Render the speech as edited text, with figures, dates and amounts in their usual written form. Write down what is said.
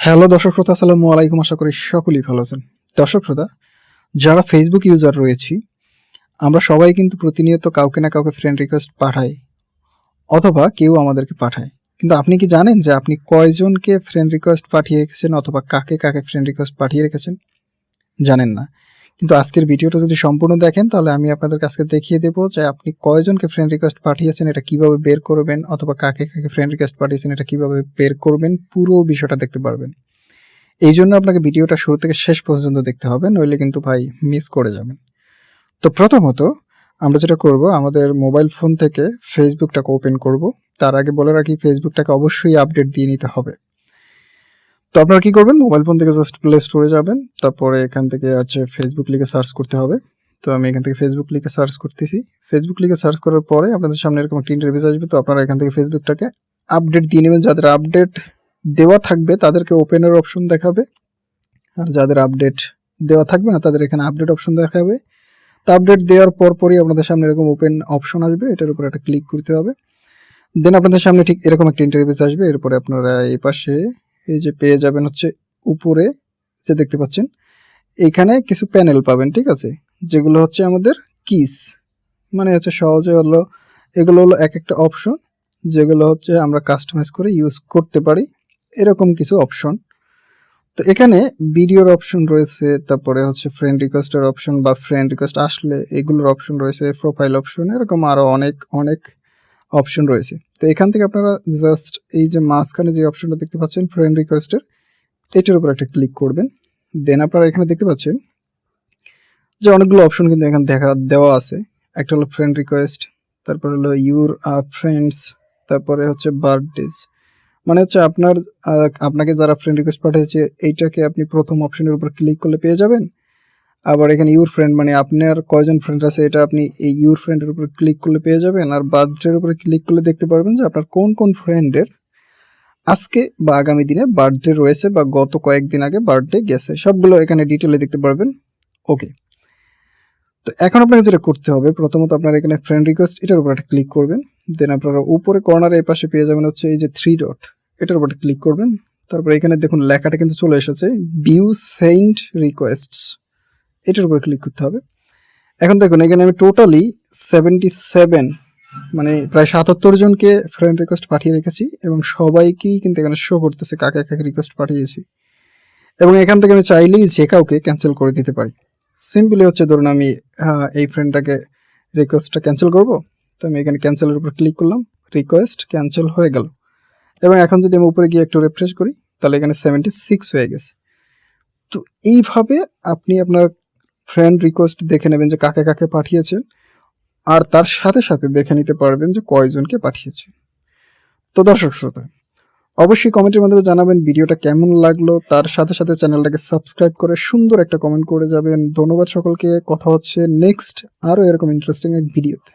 Hello দর্শক শ্রোতা, আসসালামু আলাইকুম। আশা করি সকলেই ভালো আছেন। দর্শক শ্রোতা, যারা ফেসবুক ইউজার রয়েছি, আমরা সবাই কিন্তু প্রতিনিয়ত কাউকে না কাউকে ফ্রেন্ড রিকোয়েস্ট পাঠাই, অথবা কেউ আমাদেরকে পাঠায়। কিন্তু আপনি কি জানেন যে আপনি কয়জনকে ফ্রেন্ড রিকোয়েস্ট পাঠিয়ে রেখেছেন, অথবা কাকে কাকে ফ্রেন্ড রিকোয়েস্ট পাঠিয়ে রেখেছেন? জানেন না। কিন্তু আজকের ভিডিওটা যদি সম্পূর্ণ দেখেন, তাহলে আমি আপনাদেরকে আজকে দেখিয়ে দেবো যে আপনি কয়জনকে ফ্রেন্ড রিকোয়েস্ট পাঠিয়েছেন, এটা কিভাবে বের করবেন, অথবা কাকে কাকে ফ্রেন্ড রিকোয়েস্ট পাঠিয়েছেন এটা কিভাবে বের করবেন, পুরো বিষয়টা দেখতে পারবেন। এই জন্য আপনাকে ভিডিওটা শুরু থেকে শেষ পর্যন্ত দেখতে হবে, নইলে কিন্তু ভাই মিস করে যাবেন। তো প্রথমত আমরা যেটা করব, আমাদের মোবাইল ফোন থেকে ফেসবুকটাকে ওপেন করব। তার আগে বলে রাখি, ফেসবুকটাকে অবশ্যই আপডেট দিয়ে নিতে হবে। তো আপনারা কি করবেন, মোবাইল ফোন থেকে জাস্ট প্লে স্টোরে যাবেন, তারপরে এখান থেকে ফেসবুক লিখে সার্চ করতে হবে। তো আমি এখান থেকে ফেসবুক লিখে সার্চ করতেছি। ফেসবুক লিখে সার্চ করার পরে আপনাদের সামনে এরকম একটা ইন্টারফেস আসবে। তো আপনারা এখান থেকে ফেসবুকটাকে আপডেট দিয়ে নেবেন। যাদের আপডেট দেওয়া থাকবে তাদেরকে ওপেনের অপশন দেখাবে, আর যাদের আপডেট দেওয়া থাকবে না তাদের এখানে আপডেট অপশন দেখাবে। তো আপডেট দেওয়ার পরই আপনাদের সামনে এরকম ওপেন অপশন আসবে, এটার উপর একটা ক্লিক করতে হবে। দেন আপনাদের সামনে ঠিক এরকম একটা ইন্টারফেস আসবে। এরপরে আপনারা এই পাশে এই যে পেয়ে যাবেন উপরে যে দেখতে পাচ্ছেন, এইখানে কিছু প্যানেল পাবেন, ঠিক আছে, যেগুলো আমাদের কিস, মানে সহজে হলো এগুলো হলো এক একটা অপশন, যেগুলো আমরা কাস্টমাইজ করে ইউজ করতে পারি, এরকম কিছু অপশন। তো এখানে ভিডিওর অপশন রয়েছে, তারপরে ফ্রেন্ড রিকোয়েস্টের অপশন বা ফ্রেন্ড রিকোয়েস্ট আসলে এগুলোর অপশন রয়েছে, প্রোফাইল অপশন, এরকম আরো অনেক অনেক অপশন রয়েছে। তো এখান থেকে আপনারা জাস্ট এই যে মাঝখানে যে অপশনটা দেখতে পাচ্ছেন ফ্রেন্ড রিকোয়েস্টের, এটার উপর একটা ক্লিক করবেন। দেন আপনারা এখানে দেখতে পাচ্ছেন যে অনেকগুলো অপশন কিন্তু এখানে দেওয়া আছে। একটা হলো ফ্রেন্ড রিকোয়েস্ট, তারপর হলো ইউর ফ্রেন্ডস, তারপরে বার্থডেজ, মানে আপনাকে যারা ফ্রেন্ড রিকোয়েস্ট পাঠিয়েছে এইটাকে আপনি প্রথম অপশনের উপর ক্লিক করলে পেয়ে যাবেন। আবার এখানে ইউর ফ্রেন্ড, মানে আপনার কয়জন ফ্রেন্ড আছে এটা আপনি এই ইউর ফ্রেন্ডের উপর ক্লিক করলে পেয়ে যাবেন। আর বার্থডের উপরে ক্লিক করলে দেখতে পারবেন যে আপনার কোন কোন ফ্রেন্ডের আজকে বা আগামী দিনে বার্থডে রয়েছে বা গত কয়েকদিন আগে বার্থডে গেছে, সবগুলো এখানে ডিটেলে দেখতে পারবেন। ওকে, তো এখন আপনাকে যেটা করতে হবে, প্রথমত আপনারা এখানে ফ্রেন্ড রিকোয়েস্ট এটার উপর একটা ক্লিক করবেন। দেন আপনারা উপরে কর্নারে এই পাশে পেয়ে যাবেন এই যে 3 ডট, এটার উপর ক্লিক করবেন। তারপর এখানে দেখুন লেখাটা কিন্তু চলে এসেছে, ভিউ সেন্ড রিকোয়েস্টস, এটার উপর ক্লিক করতে হবে। এখন দেখুন এখানে আমি টোটালি 77, মানে প্রায় 77 জনকে ফ্রেন্ড রিকোয়েস্ট পাঠিয়ে রেখেছি, এবং সবাইকেই কিন্তু এখানে শো করতেছে কাকে কাকে রিকোয়েস্ট পাঠিয়েছি। এবং এখান থেকে আমি চাইলেই যে কাউকে ক্যান্সেল করে দিতে পারি। সিম্পলি ধরুন আমি এই ফ্রেন্ডটাকে রিকোয়েস্টটা ক্যান্সেল করব। তো আমি এখানে ক্যান্সেলের উপর ক্লিক করলাম, রিকোয়েস্ট ক্যান্সেল হয়ে গেল। এবং এখন যদি আমি উপরে গিয়ে একটু রিফ্রেশ করি, তাহলে এখানে 76 হয়ে গেছে। তো এইভাবে আপনি আপনার ফ্রেন্ড রিকোয়েস্ট দেখে নেবেন যে কাকে কাকে পাঠিয়েছেন, আর তার সাথে সাথে দেখে নিতে পারবেন যে কয়জনকে পাঠিয়েছেন। তো দর্শক শ্রোতা, অবশ্যই কমেন্টের মাধ্যমে জানাবেন ভিডিওটা কেমন লাগলো, তার সাথে সাথে চ্যানেলটাকে সাবস্ক্রাইব করে সুন্দর একটা কমেন্ট করে যাবেন। ধন্যবাদ সকলকে। কথা হচ্ছে নেক্সট আরও এরকম ইন্টারেস্টিং এক ভিডিওতে।